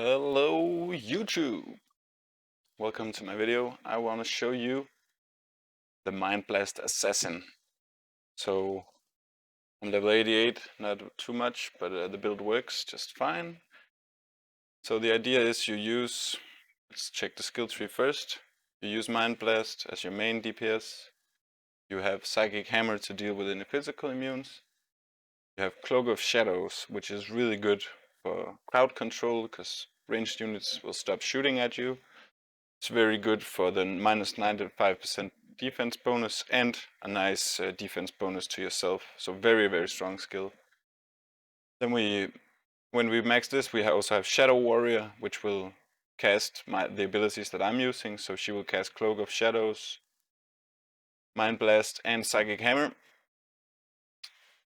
Hello YouTube! Welcome to my video. I want to show you the Mindblast Assassin. So I'm level 88, not too much, but the build works just fine. So the idea is let's check the skill tree first. You use Mindblast as your main DPS. You have Psychic Hammer to deal with any physical immunes. You have Cloak of Shadows, which is really good for crowd control because ranged units will stop shooting at you. It's very good for the minus 95% defense bonus and a nice defense bonus to yourself. So very, very strong skill. Then when we max this, we also have Shadow Warrior, which will cast the abilities that I'm using. So she will cast Cloak of Shadows, Mind Blast, and Psychic Hammer.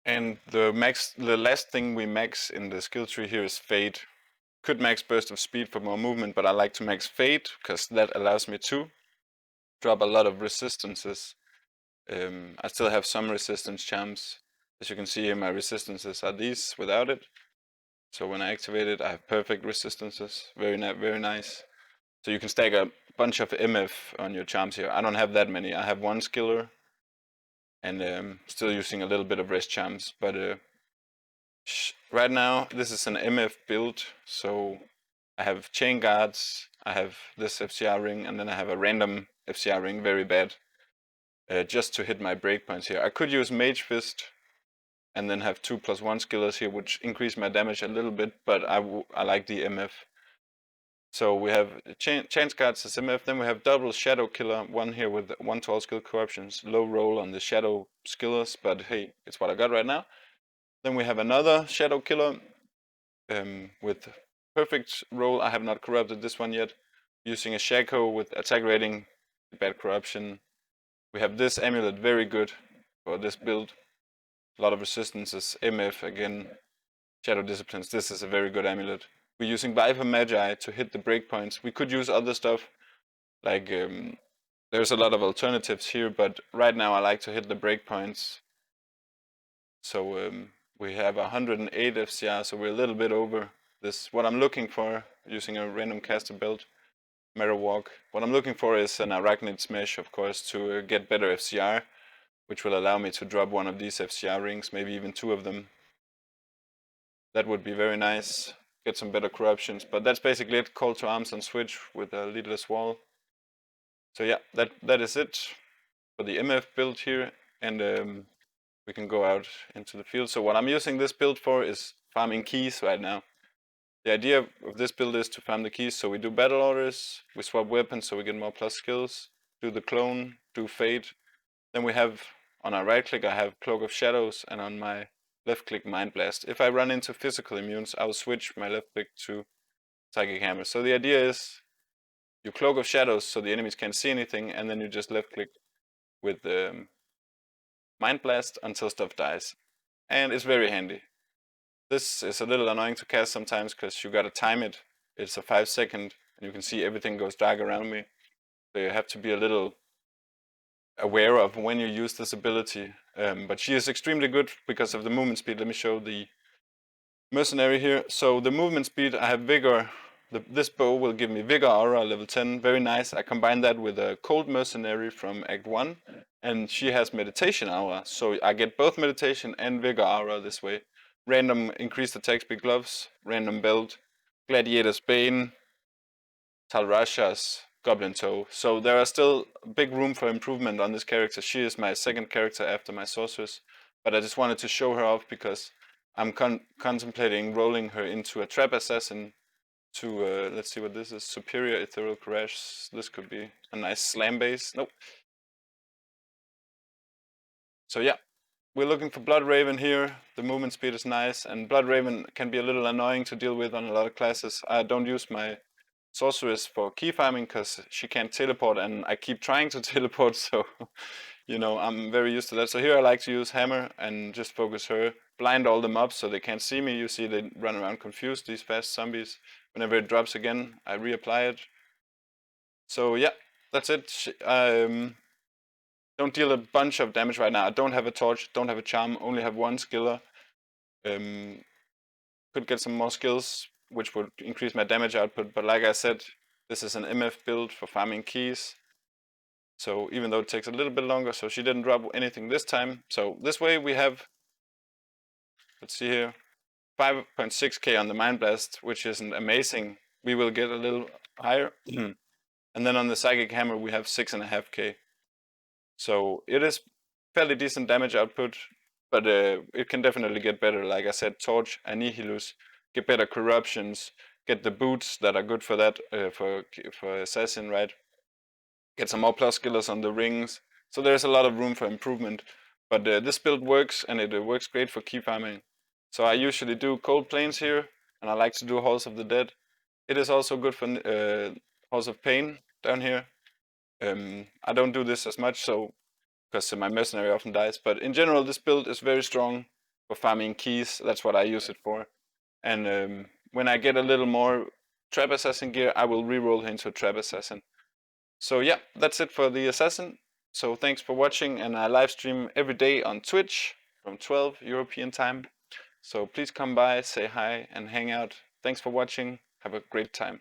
And the last thing we max in the skill tree here is Fade. Could max Burst of Speed for more movement, but I like to max Fade because that allows me to drop a lot of resistances. I still have some resistance charms. As you can see here, my resistances are these without it. So when I activate it, I have perfect resistances. Very nice. So you can stack a bunch of MF on your charms here. I don't have that many. I have one skiller and still using a little bit of rest charms. But right now, this is an MF build. So I have chain guards, I have this FCR ring, and then I have a random FCR ring, very bad. Just to hit my breakpoints here. I could use Mage Fist and then have 2+1 skillers here, which increase my damage a little bit, but I like the MF. So we have Chance Guards as MF, then we have double Shadowkiller, one here with 1 to all skill corruptions, low roll on the Shadow skillers, but hey, it's what I got right now. Then we have another Shadowkiller with perfect roll. I have not corrupted this one yet. Using a Shaco with attack rating, bad corruption. We have this amulet, very good for this build. A lot of resistances, MF again, Shadow Disciplines. This is a very good amulet. We're using Viper Magi to hit the breakpoints. We could use other stuff, like there's a lot of alternatives here, but right now I like to hit the breakpoints. So we have 108 FCR, so we're a little bit over this. What I'm looking for, using a random caster belt, Mirror Walk. What I'm looking for is an Arachnid Smash, of course, to get better FCR, which will allow me to drop one of these FCR rings, maybe even 2 of them. That would be very nice. Get some better corruptions, but that's basically it. Call to arms and switch with a leaderless wall. So yeah, that is it for the MF build here, and we can go out into the field. So what I'm using this build for is farming keys right now. The idea of this build is to farm the keys, so we do battle orders, we swap weapons so we get more plus skills, do the clone, do fade. Then we have, on our right click, I have Cloak of Shadows, and on my left click, Mind Blast. If I run into physical immunes, I'll switch my left click to Psychic Hammer. So the idea is you Cloak of Shadows so the enemies can't see anything, and then you just left click with Mind Blast until stuff dies. And it's very handy. This is a little annoying to cast sometimes because you gotta time it. It's a 5-second, and you can see everything goes dark around me. So you have to be a little aware of when you use this ability. But she is extremely good because of the movement speed. Let me show the mercenary here. So the movement speed, I have vigor. This bow will give me vigor aura level 10, very nice. I combine that with a cold mercenary from Act 1, and she has meditation aura. So I get both meditation and vigor aura this way. Random increased attack speed gloves, random belt, gladiator's bane, Talrasha's Goblin Toe. So there are still big room for improvement on this character. She is my second character after my sorceress, but I just wanted to show her off because I'm contemplating rolling her into a trap assassin to, let's see what this is, Superior Ethereal Crash. This could be a nice slam base. Nope. So yeah, we're looking for Blood Raven here. The movement speed is nice, and Blood Raven can be a little annoying to deal with on a lot of classes. I don't use my sorceress for keyfarming because she can't teleport, and I keep trying to teleport, so you know, I'm very used to that. So here I like to use hammer and just focus her, blind all the mobs so they can't see me. You see they run around confused, these fast zombies. Whenever it drops again, I reapply it. So yeah, that's it. Don't deal a bunch of damage right now. I don't have a torch, don't have a charm, only have one skiller. Could get some more skills which would increase my damage output. But like I said, this is an MF build for farming keys. So even though it takes a little bit longer, so she didn't drop anything this time. So this way we have, let's see here, 5.6k on the Mindblast, which isn't amazing. We will get a little higher. And then on the Psychic Hammer we have 6.5k. So it is fairly decent damage output, but it can definitely get better. Like I said, Torch, Annihilus, get better corruptions, get the boots that are good for that, for Assassin, right? Get some more plus skillers on the rings. So there's a lot of room for improvement. But this build works, and it works great for key farming. So I usually do Cold Plains here, and I like to do Halls of the Dead. It is also good for Halls of Pain down here. I don't do this as much, so because my mercenary often dies. But in general, this build is very strong for farming keys. That's what I use it for. And when I get a little more Trap Assassin gear, I will reroll into Trap Assassin. So yeah, that's it for the Assassin. So thanks for watching, and I live stream every day on Twitch from 12 European time. So please come by, say hi, and hang out. Thanks for watching. Have a great time.